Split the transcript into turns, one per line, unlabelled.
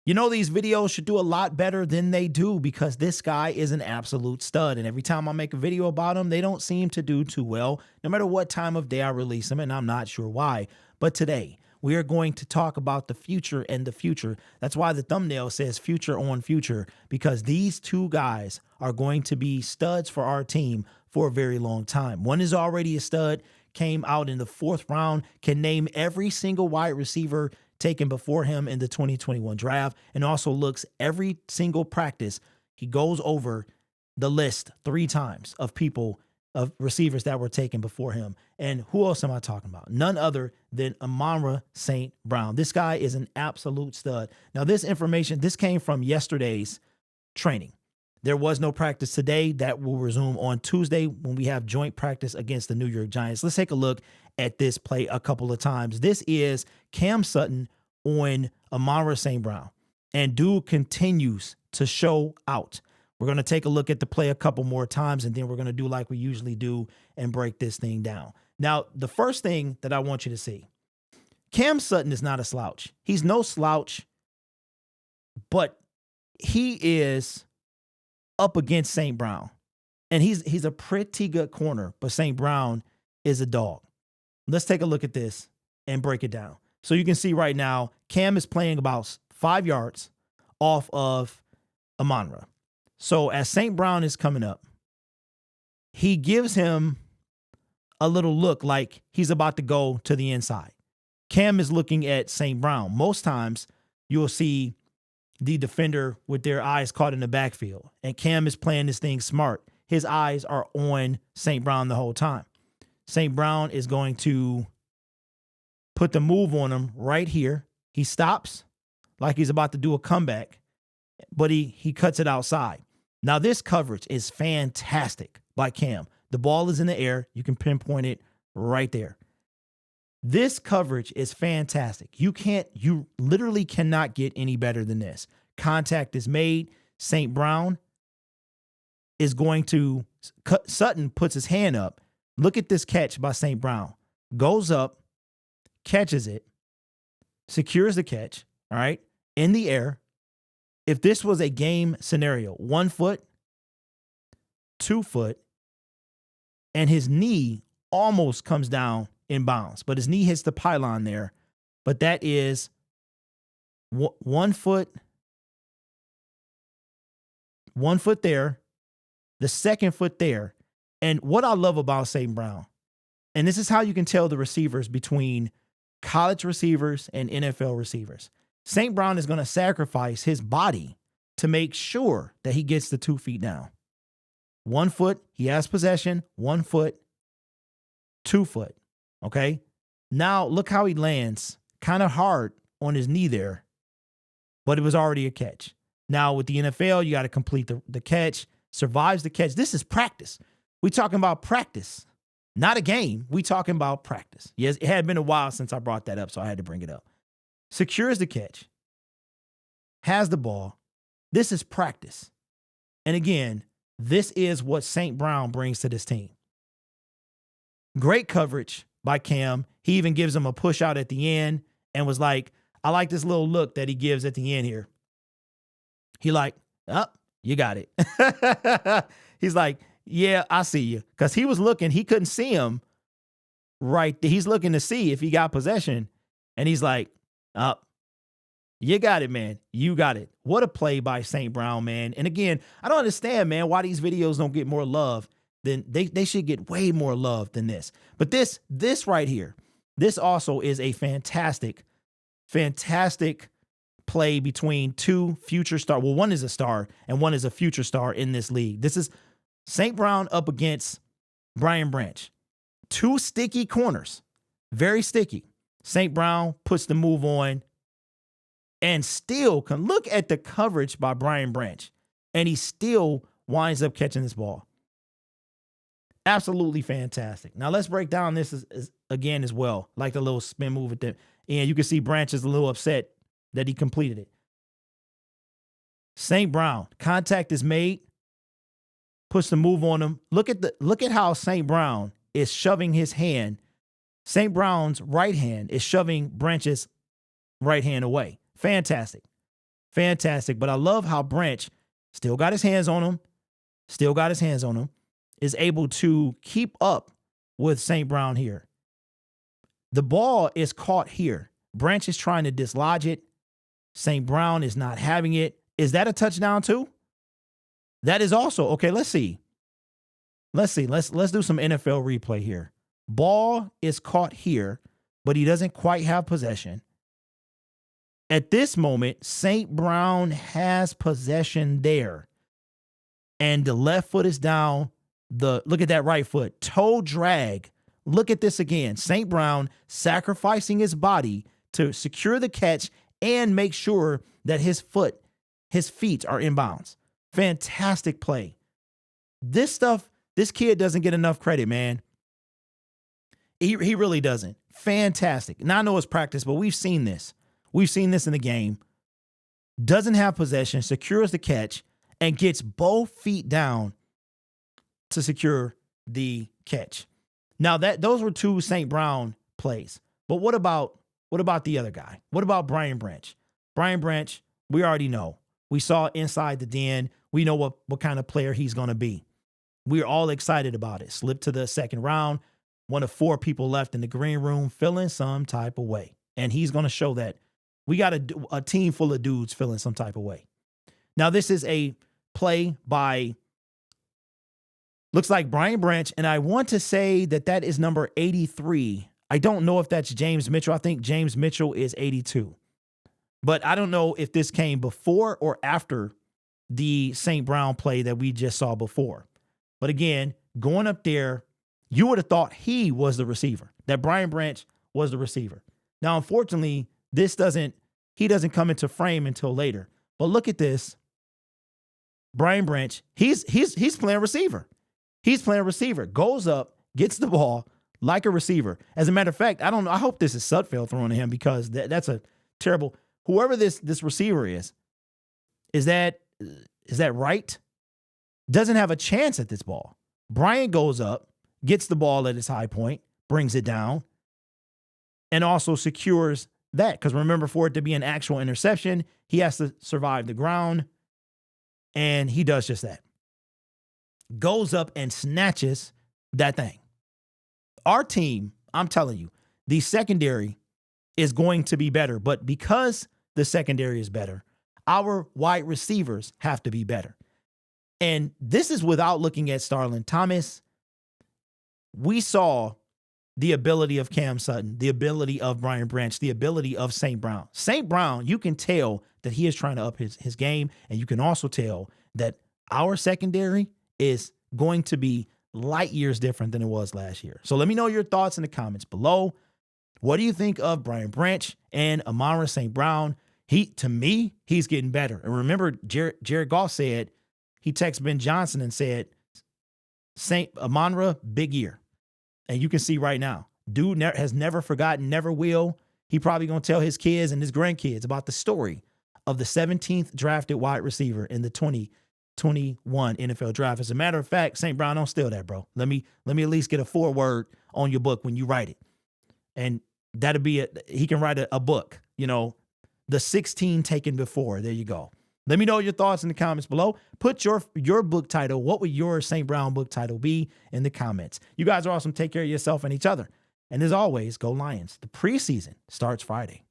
You know, these videos should do a lot better than they do because this guy is an absolute stud. And every time I make a video about him, they don't seem to do too well, no matter what time of day I release them. And I'm not sure why. But today, we are going to talk about the future and the future. That's why the thumbnail says future on future, because these two guys are going to be studs for our team for a very long time. One is already a stud, came out in the 4th round, can name every single wide receiver taken before him in the 2021 draft, and also looks every single practice. He goes over the list 3 times of receivers that were taken before him. And who else am I talking about? None other than Amon-Ra St. Brown. This guy is an absolute stud. Now, this information, this came from yesterday's training. There was no practice today. That will resume on Tuesday when we have joint practice against the New York Giants. Let's take a look at this play a couple of times. This is Cam Sutton on Amon-Ra St. Brown. And dude continues to show out. We're going to take a look at the play a couple more times, and then we're going to do like we usually do and break this thing down. Now, the first thing that I want you to see, Cam Sutton is not a slouch. He's no slouch, but he is up against St. Brown. And he's a pretty good corner, but St. Brown is a dog. Let's take a look at this and break it down. So you can see right now, Cam is playing about 5 yards off of Amon-Ra. So as St. Brown is coming up, he gives him a little look like he's about to go to the inside. Cam is looking at St. Brown. Most times you'll see the defender with their eyes caught in the backfield, and Cam is playing this thing smart. His eyes are on St. Brown the whole time. St. Brown is going to put the move on him right here. He stops like he's about to do a comeback, but he cuts it outside. Now, this coverage is fantastic by Cam. The ball is in the air. You can pinpoint it right there. This coverage is fantastic. You literally cannot get any better than this. Contact is made. St. Brown is going to, Sutton puts his hand up. Look at this catch by St. Brown. Goes up, catches it, secures the catch, all right, in the air. If this was a game scenario, 1 foot, 2 foot, and his knee almost comes down in bounds, but his knee hits the pylon there. But that is 1 foot, 1 foot there, the 2nd foot there. And what I love about St. Brown, and this is how you can tell the receivers between college receivers and NFL receivers. St. Brown is going to sacrifice his body to make sure that he gets the 2 feet down. 1 foot, he has possession. 1 foot, 2 foot. Okay. Now look how he lands, kind of hard on his knee there, but it was already a catch. Now with the NFL, you got to complete the catch, survives the catch. This is practice. We talking about practice, not a game. We talking about practice. Yes, it had been a while since I brought that up, so I had to bring it up. Secures the catch, has the ball. This is practice. And again, this is what St. Brown brings to this team. Great coverage by Cam. He even gives him a push out at the end and was like, I like this little look that he gives at the end here. He like, oh, you got it. He's like, yeah, I see you. Because he was looking, he couldn't see him right. He's looking to see if he got possession. And he's like, oh, you got it, man. You got it. What a play by St. Brown, man. And again, I don't understand, man, why these videos don't get more love than they should get way more love than this. But this right here, this also is a fantastic play between two future stars. Well, one is a star and one is a future star in this league. This is St. Brown up against Brian Branch. 2 sticky corners, very sticky. St. Brown puts the move on and still can look at the coverage by Brian Branch, and he still winds up catching this ball. Absolutely fantastic. Now let's break down this again as well, like the little spin move at the end. You can see Branch is a little upset that he completed it. St. Brown, contact is made, puts the move on him. Look at how St. Brown is shoving his hand. St. Brown's right hand is shoving Branch's right hand away. Fantastic. Fantastic. But I love how Branch still got his hands on him, is able to keep up with St. Brown here. The ball is caught here. Branch is trying to dislodge it. St. Brown is not having it. Is that a touchdown too? That is also, okay, let's see. Let's do some NFL replay here. Ball is caught here, but he doesn't quite have possession. At this moment, St. Brown has possession there. And the left foot is down. Look at that right foot. Toe drag. Look at this again. St. Brown sacrificing his body to secure the catch and make sure that his feet are in bounds. Fantastic play. This kid doesn't get enough credit, man. He really doesn't. Fantastic. Now I know it's practice, but we've seen this. We've seen this in the game. Doesn't have possession, secures the catch, and gets both feet down to secure the catch. Now those were two St. Brown plays. But what about the other guy? What about Brian Branch? Brian Branch, we already know. We saw inside the den. We know what kind of player he's going to be. We're all excited about it. Slipped to the second round. One of 4 people left in the green room feeling some type of way. And he's going to show that. We got a team full of dudes feeling some type of way. Now, this is a play by, looks like Brian Branch, and I want to say that is number 83. I don't know if that's James Mitchell. I think James Mitchell is 82. But I don't know if this came before or after the St. Brown play that we just saw before. But again, going up there, you would have thought he was the receiver, that Brian Branch was the receiver. Now, unfortunately, he doesn't come into frame until later. But look at this. Brian Branch, he's playing receiver. He's playing receiver. Goes up, gets the ball like a receiver. As a matter of fact, I don't know. I hope this is Sutfield throwing to him because that's a terrible. Whoever this receiver is that right? Doesn't have a chance at this ball. Brian goes up, gets the ball at his high point, brings it down, and also secures that. Because remember, for it to be an actual interception, he has to survive the ground. And he does just that. Goes up and snatches that thing. Our team, I'm telling you, the secondary is going to be better. But because the secondary is better, our wide receivers have to be better. And this is without looking at Starlin Thomas. We saw the ability of Cam Sutton, the ability of Brian Branch, the ability of St. Brown. St. Brown, you can tell that he is trying to up his game, and you can also tell that our secondary is going to be light years different than it was last year. So let me know your thoughts in the comments below. What do you think of Brian Branch and Amon-Ra St. Brown? To me, he's getting better. And remember, Jared Goff said, he texted Ben Johnson and said, Amon-Ra, big year. And you can see right now, dude has never forgotten, never will. He probably going to tell his kids and his grandkids about the story of the 17th drafted wide receiver in the 2021 NFL draft. As a matter of fact, St. Brown, don't steal that, bro. Let me at least get a foreword on your book when you write it. And that'll be he can write a book, the 16 taken before. There you go. Let me know your thoughts in the comments below. Put your book title. What would your St. Brown book title be in the comments? You guys are awesome. Take care of yourself and each other. And as always, go Lions. The preseason starts Friday.